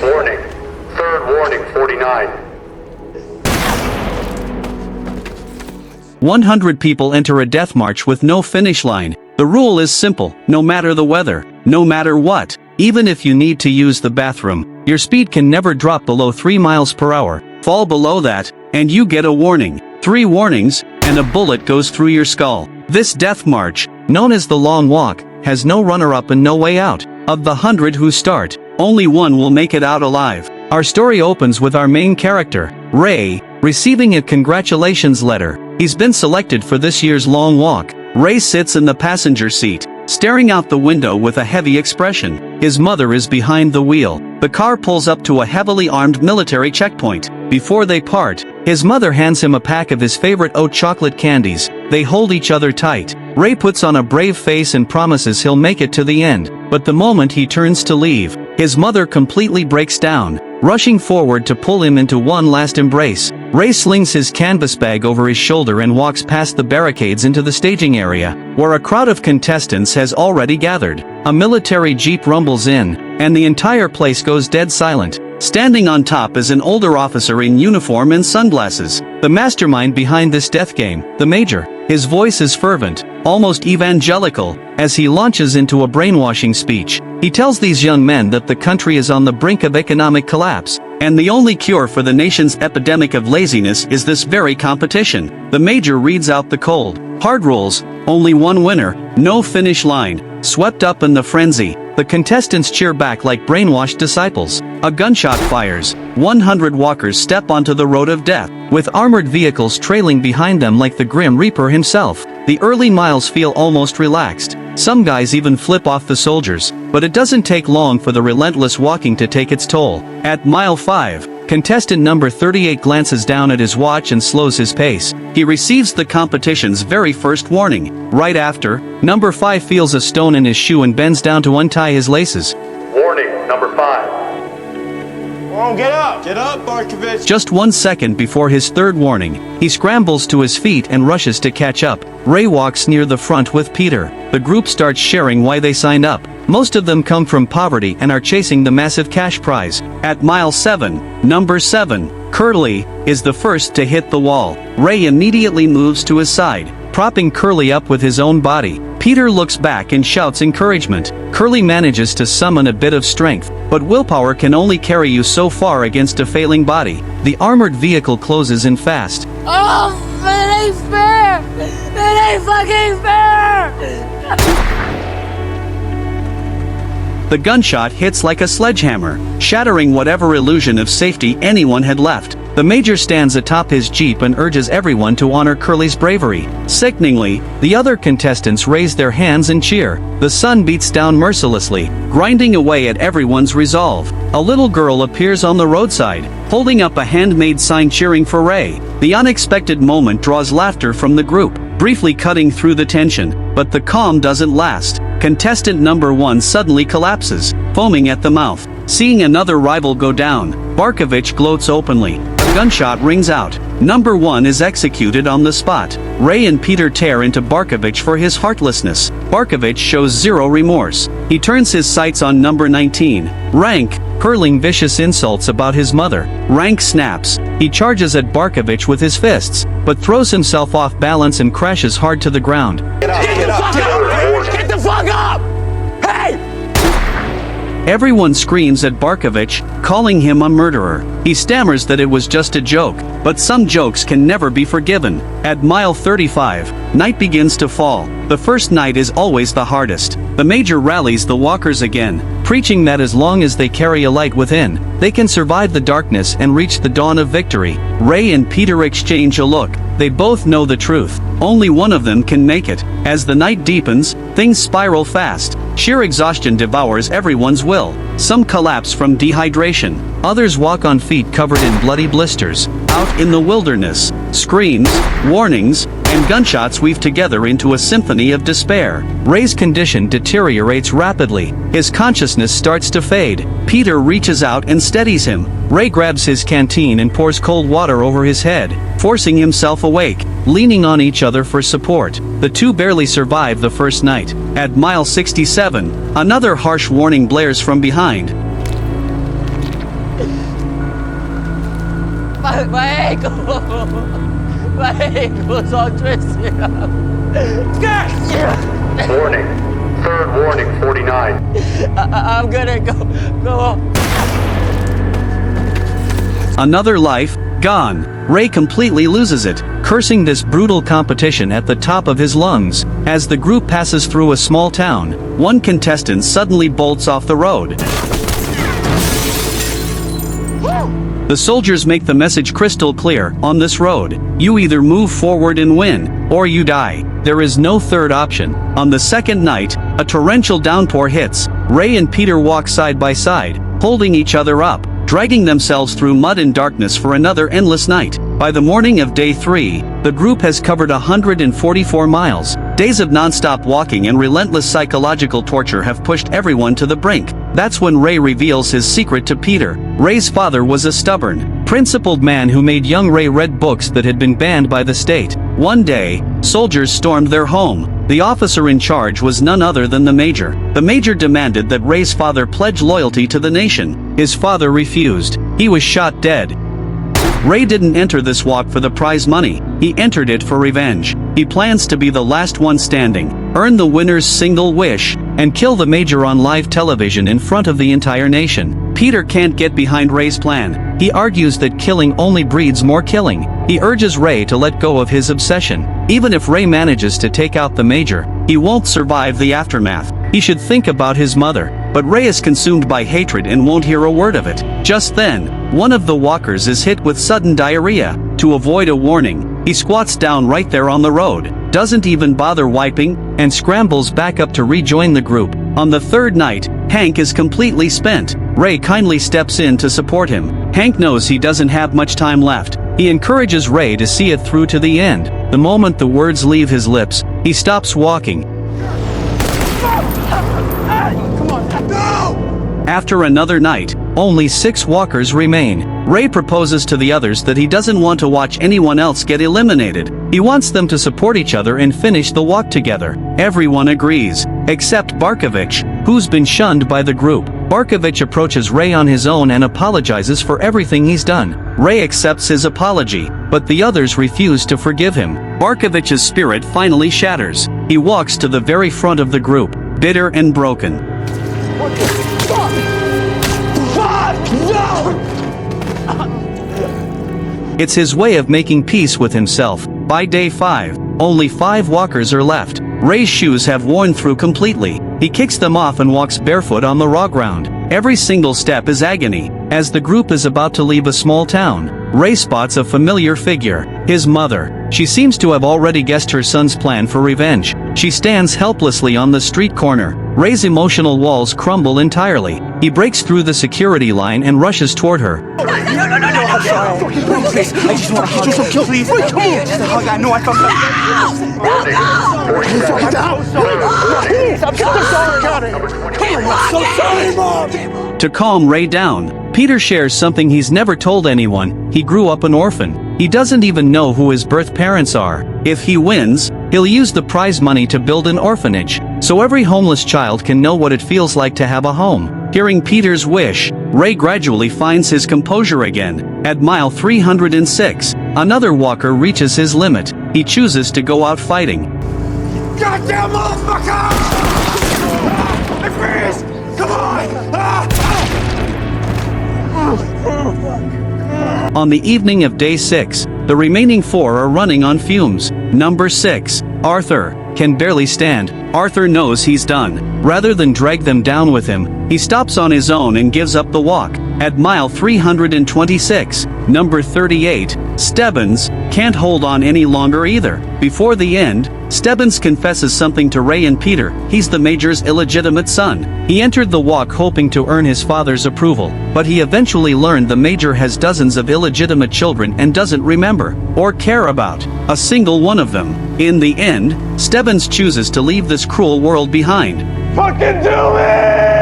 Warning. Third warning, 49. 100 people enter a death march with no finish line. The rule is simple: no matter the weather, no matter what, even if you need to use the bathroom, your speed can never drop below 3 miles per hour. Fall below that, and you get a warning. 3 warnings, and a bullet goes through your skull. This death march, known as the Long Walk, has no runner-up and no way out. Of the 100 who start, only one will make it out alive. Our story opens with our main character, Ray, receiving a congratulations letter. He's been selected for this year's Long Walk. Ray sits in the passenger seat, staring out the window with a heavy expression. His mother is behind the wheel. The car pulls up to a heavily armed military checkpoint. Before they part, his mother hands him a pack of his favorite oat chocolate candies. They hold each other tight. Ray puts on a brave face and promises he'll make it to the end. But the moment he turns to leave, his mother completely breaks down, rushing forward to pull him into one last embrace. Ray slings his canvas bag over his shoulder and walks past the barricades into the staging area, where a crowd of contestants has already gathered. A military jeep rumbles in, and the entire place goes dead silent. Standing on top is an older officer in uniform and sunglasses, the mastermind behind this death game, the Major. His voice is fervent, almost evangelical, as he launches into a brainwashing speech. He tells these young men that the country is on the brink of economic collapse, and the only cure for the nation's epidemic of laziness is this very competition. The Major reads out the cold, hard rules: only one winner, no finish line. Swept up in the frenzy, the contestants cheer back like brainwashed disciples. A gunshot fires. 100 walkers step onto the road of death, with armored vehicles trailing behind them like the Grim Reaper himself. The early miles feel almost relaxed. Some guys even flip off the soldiers, but it doesn't take long for the relentless walking to take its toll. At mile 5, contestant number 38 glances down at his watch and slows his pace. He receives the competition's very first warning. Right after, number 5 feels a stone in his shoe and bends down to untie his laces. Warning, number 5. Come on, get up, Barkovich. Just 1 second before his third warning, he scrambles to his feet and rushes to catch up. Ray walks near the front with Peter. The group starts sharing why they signed up. Most of them come from poverty and are chasing the massive cash prize. At mile 7, number 7, Curly, is the first to hit the wall. Ray immediately moves to his side, propping Curly up with his own body. Peter looks back and shouts encouragement. Curly manages to summon a bit of strength, but willpower can only carry you so far against a failing body. The armored vehicle closes in fast. Oh, that ain't fair! That ain't fucking fair! The gunshot hits like a sledgehammer, shattering whatever illusion of safety anyone had left. The Major stands atop his jeep and urges everyone to honor Curly's bravery. Sickeningly, the other contestants raise their hands and cheer. The sun beats down mercilessly, grinding away at everyone's resolve. A little girl appears on the roadside, holding up a handmade sign cheering for Ray. The unexpected moment draws laughter from the group, briefly cutting through the tension. But the calm doesn't last. Contestant number 1 suddenly collapses, foaming at the mouth. Seeing another rival go down, Barkovich gloats openly. A gunshot rings out. Number 1 is executed on the spot. Ray and Peter tear into Barkovich for his heartlessness. Barkovich shows zero remorse. He turns his sights on number 19, Rank, hurling vicious insults about his mother. Rank snaps. He charges at Barkovich with his fists, but throws himself off balance and crashes hard to the ground. Get the fuck up! Hey! Everyone screams at Barkovich, calling him a murderer. He stammers that it was just a joke, but some jokes can never be forgiven. At mile 35, night begins to fall. The first night is always the hardest. The Major rallies the walkers again, preaching that as long as they carry a light within, they can survive the darkness and reach the dawn of victory. Ray and Peter exchange a look. They both know the truth. Only one of them can make it. As the night deepens, things spiral fast. Sheer exhaustion devours everyone's will. Some collapse from dehydration. Others walk on feet covered in bloody blisters. Out in the wilderness, screams, warnings, and gunshots weave together into a symphony of despair. Ray's condition deteriorates rapidly. His consciousness starts to fade. Peter reaches out and steadies him. Ray grabs his canteen and pours cold water over his head, forcing himself awake. Leaning on each other for support, the two barely survive the first night. At mile 67, another harsh warning blares from behind. My ankle! My ankle's all twisted up. Warning. Third warning, 49. I'm gonna go. Another life, gone. Ray completely loses it, cursing this brutal competition at the top of his lungs. As the group passes through a small town, one contestant suddenly bolts off the road. The soldiers make the message crystal clear: on this road, you either move forward and win, or you die. There is no third option. On the second night, a torrential downpour hits. Ray and Peter walk side by side, holding each other up, dragging themselves through mud and darkness for another endless night. By the morning of day 3, the group has covered 144 miles. Days of non-stop walking and relentless psychological torture have pushed everyone to the brink. That's when Ray reveals his secret to Peter. Ray's father was a stubborn, principled man who made young Ray read books that had been banned by the state. One day, soldiers stormed their home. The officer in charge was none other than the major. The major demanded that Ray's father pledge loyalty to the nation. His father refused. He was shot dead. Ray didn't enter this walk for the prize money. He entered it for revenge. He plans to be the last one standing, earn the winner's single wish, and kill the major on live television in front of the entire nation. Peter can't get behind Ray's plan. He argues that killing only breeds more killing. He urges Ray to let go of his obsession. Even if Ray manages to take out the major, he won't survive the aftermath. He should think about his mother. But Ray is consumed by hatred and won't hear a word of it. Just then, one of the walkers is hit with sudden diarrhea. To avoid a warning, he squats down right there on the road, doesn't even bother wiping, and scrambles back up to rejoin the group. On the third night, Hank is completely spent. Ray kindly steps in to support him. Hank knows he doesn't have much time left. He encourages Ray to see it through to the end. The moment the words leave his lips, he stops walking. After another night, only 6 walkers remain. Ray proposes to the others that he doesn't want to watch anyone else get eliminated. He wants them to support each other and finish the walk together. Everyone agrees, except Barkovich, who's been shunned by the group. Barkovich approaches Ray on his own and apologizes for everything he's done. Ray accepts his apology, but the others refuse to forgive him. Barkovich's spirit finally shatters. He walks to the very front of the group, bitter and broken. It's his way of making peace with himself. By day 5, only 5 walkers are left. Ray's shoes have worn through completely. He kicks them off and walks barefoot on the raw ground. Every single step is agony. As the group is about to leave a small town, Ray spots a familiar figure, his mother. She seems to have already guessed her son's plan for revenge. She stands helplessly on the street corner. Ray's emotional walls crumble entirely. He breaks through the security line and rushes toward her. No, I'm sorry. Please, I just want to hug you. Please, come on. Just a hug. I know I fucked up. I'm so sorry. I'm so sorry, Mom. To calm Ray down, Peter shares something he's never told anyone. He grew up an orphan. He doesn't even know who his birth parents are. If he wins, he'll use the prize money to build an orphanage, so every homeless child can know what it feels like to have a home. Hearing Peter's wish, Ray gradually finds his composure again. At mile 306, another walker reaches his limit. He chooses to go out fighting. Goddamn motherfucker! I freeze! Come on! On the evening of day 6, the remaining 4 are running on fumes. Number 6, Arthur, can barely stand. Arthur knows he's done. Rather than drag them down with him, he stops on his own and gives up the walk. At mile 326, number 38, Stebbins can't hold on any longer either. Before the end, Stebbins confesses something to Ray and Peter. He's the Major's illegitimate son. He entered the walk hoping to earn his father's approval, but he eventually learned the Major has dozens of illegitimate children and doesn't remember or care about a single one of them. In the end, Stebbins chooses to leave this cruel world behind. Fucking do it!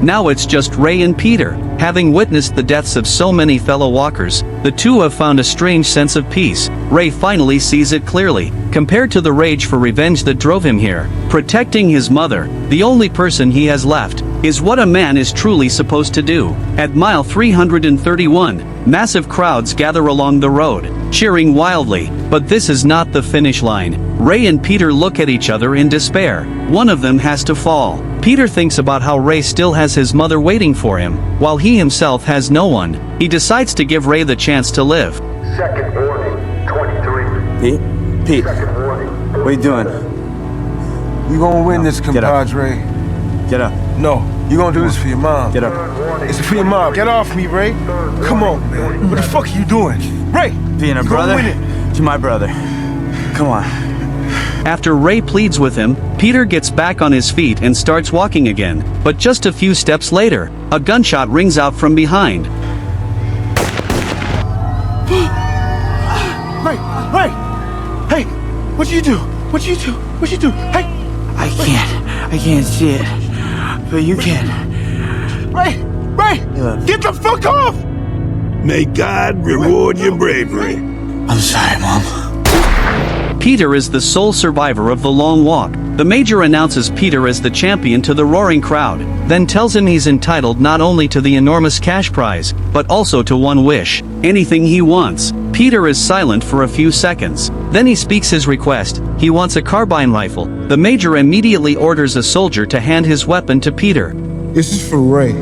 Now it's just Ray and Peter. Having witnessed the deaths of so many fellow walkers, the two have found a strange sense of peace. Ray finally sees it clearly. Compared to the rage for revenge that drove him here, protecting his mother, the only person he has left, is what a man is truly supposed to do. At mile 331, massive crowds gather along the road, cheering wildly, but this is not the finish line. Ray and Peter look at each other in despair. One of them has to fall. Peter thinks about how Ray still has his mother waiting for him, while he himself has no one. He decides to give Ray the chance to live. Second warning, 23. Pete, Second warning. what are you doing? You gonna win this, Get up. compadre. Get up. No, you gonna do this for your mom. Get up. It's for your mom. Get off me, Ray. Come on, man. What the fuck are you doing? Ray! Being a you brother gonna win it. to my brother. Come on. After Ray pleads with him, Peter gets back on his feet and starts walking again. But just a few steps later, a gunshot rings out from behind. Ray! Ray! Hey! What'd you do? What'd you do? What'd you do? Hey! I can't see it. But you can. Ray! Ray! Yeah. Get the fuck off! May God reward your bravery. I'm sorry, Mom. Peter is the sole survivor of the long walk. The Major announces Peter as the champion to the roaring crowd, then tells him he's entitled not only to the enormous cash prize, but also to one wish, anything he wants. Peter is silent for a few seconds. Then he speaks his request. He wants a carbine rifle. The Major immediately orders a soldier to hand his weapon to Peter. This is for Ray.